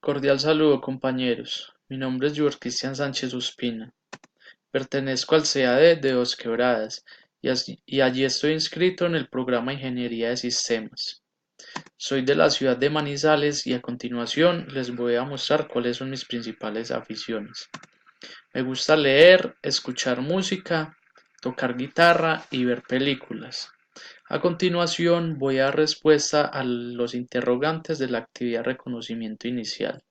Cordial saludo, compañeros. Mi nombre es Joel Cristian Sánchez Ospina. Pertenezco al CAD de Dos Quebradas y allí estoy inscrito en el programa Ingeniería de Sistemas. Soy de la ciudad de Manizales y a continuación les voy a mostrar cuáles son mis principales aficiones. Me gusta leer, escuchar música, tocar guitarra y ver películas. A continuación voy a dar respuesta a los interrogantes de la actividad reconocimiento inicial.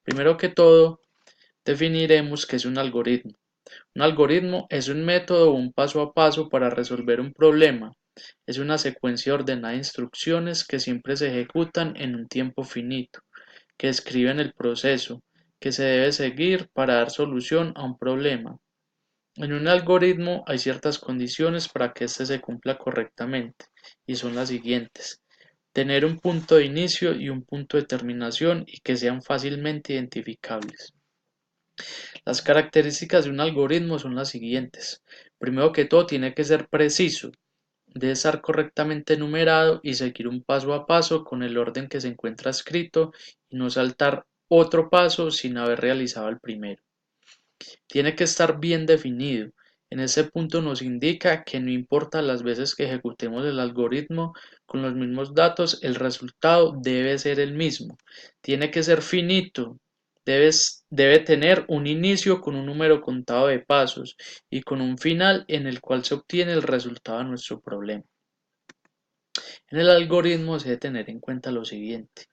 Primero que todo, definiremos qué es un algoritmo. Un algoritmo es un método o un paso a paso para resolver un problema. Es una secuencia ordenada de instrucciones que siempre se ejecutan en un tiempo finito, que describen el proceso que se debe seguir para dar solución a un problema. En un algoritmo hay ciertas condiciones para que éste se cumpla correctamente, y son las siguientes: tener un punto de inicio y un punto de terminación y que sean fácilmente identificables. Las características de un algoritmo son las siguientes. Primero que todo, tiene que ser preciso, debe estar correctamente numerado y seguir un paso a paso con el orden que se encuentra escrito y no saltar otro paso sin haber realizado el primero. Tiene que estar bien definido. En ese punto nos indica que no importa las veces que ejecutemos el algoritmo con los mismos datos, el resultado debe ser el mismo. Tiene que ser finito. Debe tener un inicio con un número contado de pasos y con un final en el cual se obtiene el resultado de nuestro problema. En el algoritmo se debe tener en cuenta lo siguiente: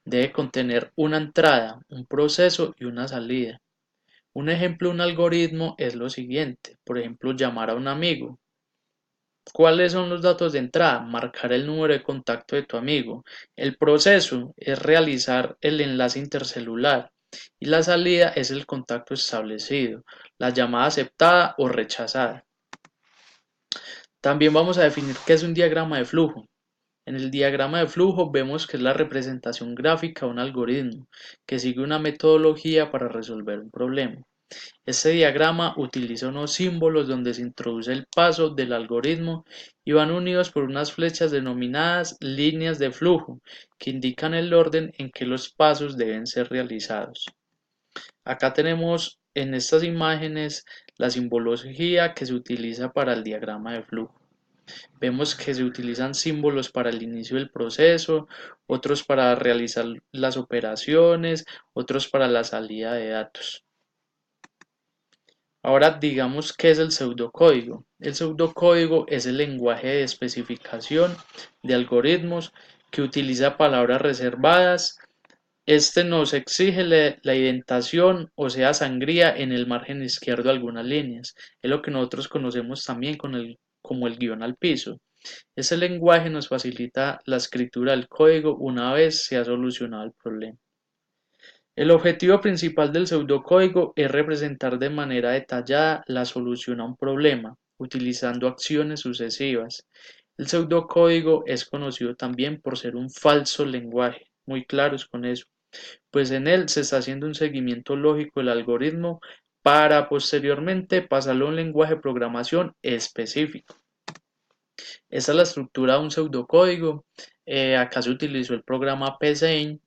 debe contener una entrada, un proceso y una salida. Un ejemplo de un algoritmo es lo siguiente: por ejemplo, llamar a un amigo. ¿Cuáles son los datos de entrada? Marcar el número de contacto de tu amigo. El proceso es realizar el enlace intercelular y la salida es el contacto establecido, la llamada aceptada o rechazada. También vamos a definir qué es un diagrama de flujo. En el diagrama de flujo vemos que es la representación gráfica de un algoritmo que sigue una metodología para resolver un problema. Este diagrama utiliza unos símbolos donde se introduce el paso del algoritmo y van unidos por unas flechas denominadas líneas de flujo, que indican el orden en que los pasos deben ser realizados. Acá tenemos en estas imágenes la simbología que se utiliza para el diagrama de flujo. Vemos que se utilizan símbolos para el inicio del proceso, otros para realizar las operaciones, otros para la salida de datos. Ahora digamos qué es el pseudocódigo. El pseudocódigo es el lenguaje de especificación de algoritmos que utiliza palabras reservadas. Este nos exige la indentación, o sea, sangría en el margen izquierdo de algunas líneas. Es lo que nosotros conocemos también como el guión al piso. Ese lenguaje nos facilita la escritura del código una vez se ha solucionado el problema. El objetivo principal del pseudocódigo es representar de manera detallada la solución a un problema, utilizando acciones sucesivas. El pseudocódigo es conocido también por ser un falso lenguaje, muy claros con eso, pues en él se está haciendo un seguimiento lógico del algoritmo para posteriormente pasarlo a un lenguaje de programación específico. Esta es la estructura de un pseudocódigo. Acá se utilizó el programa PSeInt,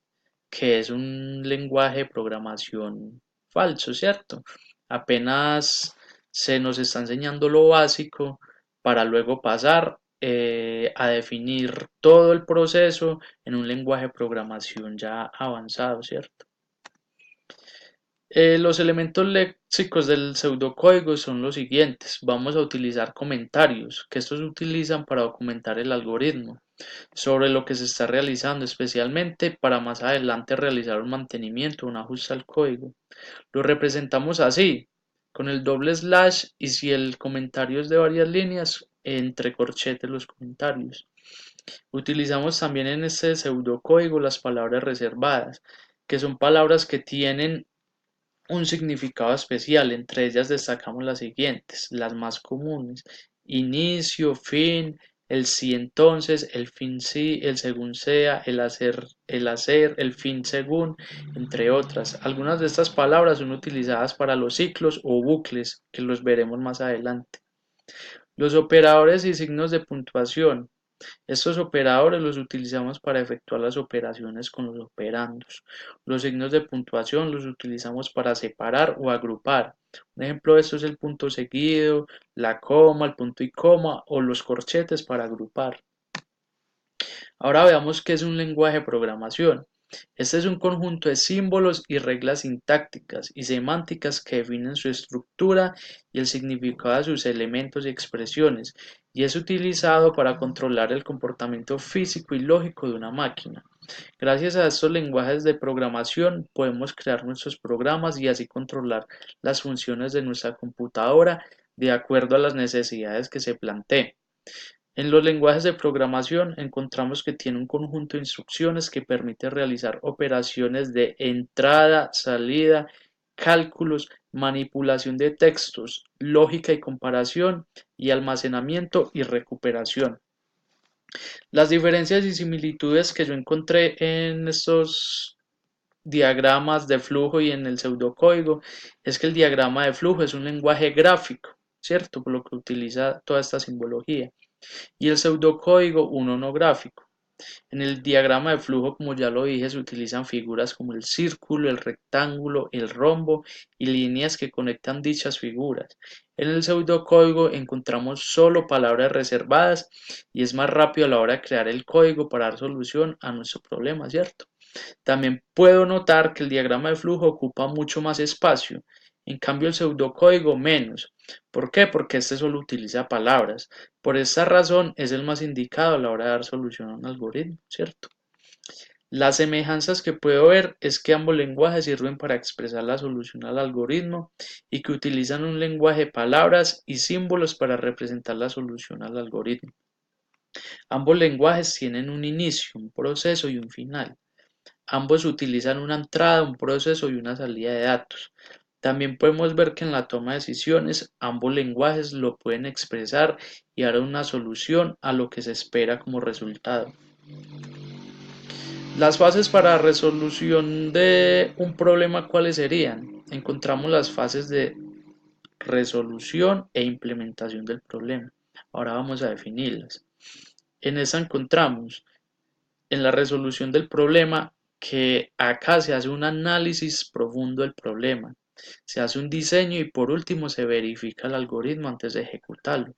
que es un lenguaje de programación falso, ¿cierto? Apenas se nos está enseñando lo básico para luego pasar a definir todo el proceso en un lenguaje de programación ya avanzado, ¿cierto? Los elementos léxicos del pseudocódigo son los siguientes. Vamos a utilizar comentarios, que estos se utilizan para documentar el algoritmo sobre lo que se está realizando, especialmente para más adelante realizar un mantenimiento, un ajuste al código. Lo representamos así, con el doble slash, y si el comentario es de varias líneas, entre corchetes los comentarios. Utilizamos también en este pseudocódigo las palabras reservadas, que son palabras que tienen un significado especial. Entre ellas destacamos las siguientes, las más comunes: inicio, fin, el sí entonces, el fin sí, el según sea, el hacer, el fin según, entre otras. Algunas de estas palabras son utilizadas para los ciclos o bucles, que los veremos más adelante. Los operadores y signos de puntuación. Estos operadores los utilizamos para efectuar las operaciones con los operandos. Los signos de puntuación los utilizamos para separar o agrupar. Un ejemplo de esto es el punto seguido, la coma, el punto y coma o los corchetes para agrupar. Ahora veamos qué es un lenguaje de programación. Este es un conjunto de símbolos y reglas sintácticas y semánticas que definen su estructura y el significado de sus elementos y expresiones, y es utilizado para controlar el comportamiento físico y lógico de una máquina. Gracias a estos lenguajes de programación podemos crear nuestros programas y así controlar las funciones de nuestra computadora de acuerdo a las necesidades que se planteen. En los lenguajes de programación encontramos que tiene un conjunto de instrucciones que permite realizar operaciones de entrada, salida, cálculos, manipulación de textos, lógica y comparación, y almacenamiento y recuperación. Las diferencias y similitudes que yo encontré en estos diagramas de flujo y en el pseudocódigo es que el diagrama de flujo es un lenguaje gráfico, ¿cierto? Por lo que utiliza toda esta simbología, y el pseudocódigo uno no gráfico. En el diagrama de flujo, como ya lo dije, se utilizan figuras como el círculo, el rectángulo, el rombo y líneas que conectan dichas figuras. En el pseudocódigo encontramos solo palabras reservadas y es más rápido a la hora de crear el código para dar solución a nuestro problema, ¿cierto? También puedo notar que el diagrama de flujo ocupa mucho más espacio, en cambio el pseudocódigo menos. ¿Por qué? Porque este solo utiliza palabras. Por esta razón es el más indicado a la hora de dar solución a un algoritmo, ¿cierto? Las semejanzas que puedo ver es que ambos lenguajes sirven para expresar la solución al algoritmo y que utilizan un lenguaje de palabras y símbolos para representar la solución al algoritmo. Ambos lenguajes tienen un inicio, un proceso y un final. Ambos utilizan una entrada, un proceso y una salida de datos. También podemos ver que en la toma de decisiones ambos lenguajes lo pueden expresar y dar una solución a lo que se espera como resultado. Las fases para resolución de un problema, ¿cuáles serían? Encontramos las fases de resolución e implementación del problema. Ahora vamos a definirlas. En esta encontramos en la resolución del problema que acá se hace un análisis profundo del problema, se hace un diseño y por último se verifica el algoritmo antes de ejecutarlo.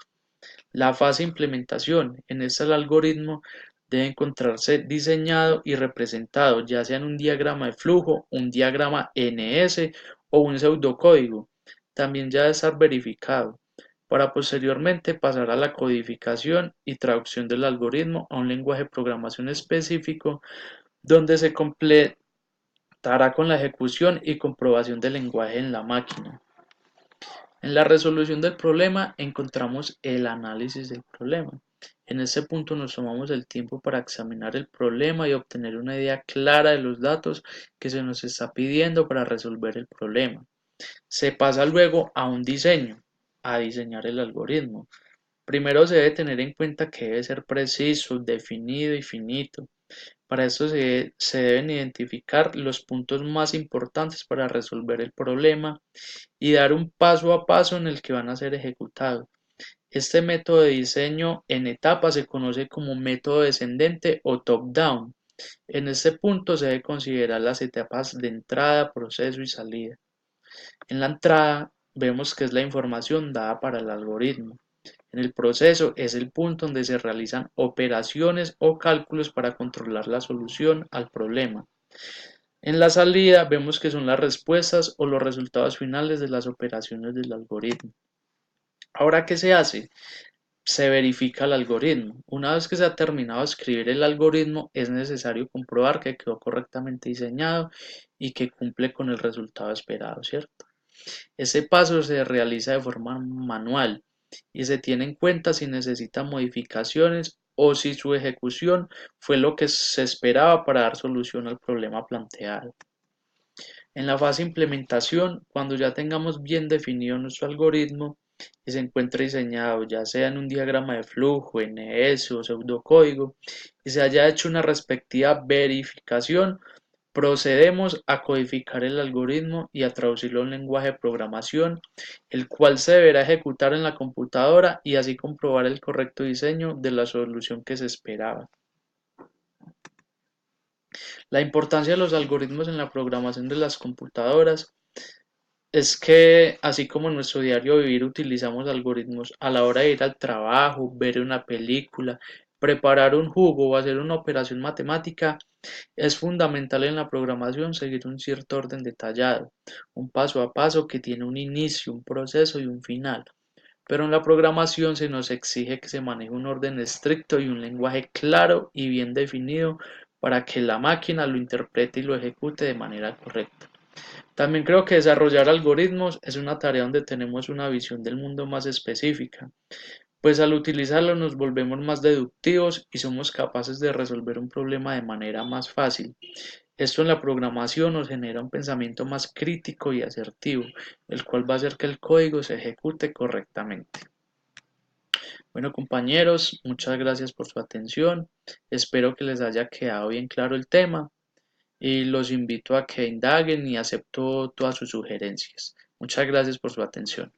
La fase de implementación, en esta el algoritmo debe encontrarse diseñado y representado, ya sea en un diagrama de flujo, un diagrama NS o un pseudocódigo. También ya debe estar verificado, para posteriormente pasar a la codificación y traducción del algoritmo a un lenguaje de programación específico donde se completará con la ejecución y comprobación del lenguaje en la máquina. En la resolución del problema encontramos el análisis del problema. En este punto nos tomamos el tiempo para examinar el problema y obtener una idea clara de los datos que se nos está pidiendo para resolver el problema. Se pasa luego a un diseño, a diseñar el algoritmo. Primero se debe tener en cuenta que debe ser preciso, definido y finito. Para esto se deben identificar los puntos más importantes para resolver el problema y dar un paso a paso en el que van a ser ejecutados. Este método de diseño en etapas se conoce como método descendente o top-down. En este punto se debe considerar las etapas de entrada, proceso y salida. En la entrada vemos que es la información dada para el algoritmo. En el proceso es el punto donde se realizan operaciones o cálculos para controlar la solución al problema. En la salida vemos que son las respuestas o los resultados finales de las operaciones del algoritmo. Ahora, ¿qué se hace? Se verifica el algoritmo. Una vez que se ha terminado de escribir el algoritmo, es necesario comprobar que quedó correctamente diseñado y que cumple con el resultado esperado, ¿cierto? Ese paso se realiza de forma manual y se tiene en cuenta si necesita modificaciones o si su ejecución fue lo que se esperaba para dar solución al problema planteado. En la fase de implementación, cuando ya tengamos bien definido nuestro algoritmo y se encuentre diseñado ya sea en un diagrama de flujo, NS o pseudocódigo, y se haya hecho una respectiva verificación, Procedemos a codificar el algoritmo y a traducirlo a un lenguaje de programación, el cual se deberá ejecutar en la computadora y así comprobar el correcto diseño de la solución que se esperaba. La importancia de los algoritmos en la programación de las computadoras es que, así como en nuestro diario vivir utilizamos algoritmos a la hora de ir al trabajo, ver una película, preparar un jugo o hacer una operación matemática, es fundamental en la programación seguir un cierto orden detallado, un paso a paso que tiene un inicio, un proceso y un final. Pero en la programación se nos exige que se maneje un orden estricto y un lenguaje claro y bien definido para que la máquina lo interprete y lo ejecute de manera correcta. También creo que desarrollar algoritmos es una tarea donde tenemos una visión del mundo más específica, pues al utilizarlo nos volvemos más deductivos y somos capaces de resolver un problema de manera más fácil. Esto en la programación nos genera un pensamiento más crítico y asertivo, el cual va a hacer que el código se ejecute correctamente. Bueno, compañeros, muchas gracias por su atención. Espero que les haya quedado bien claro el tema y los invito a que indaguen y acepto todas sus sugerencias. Muchas gracias por su atención.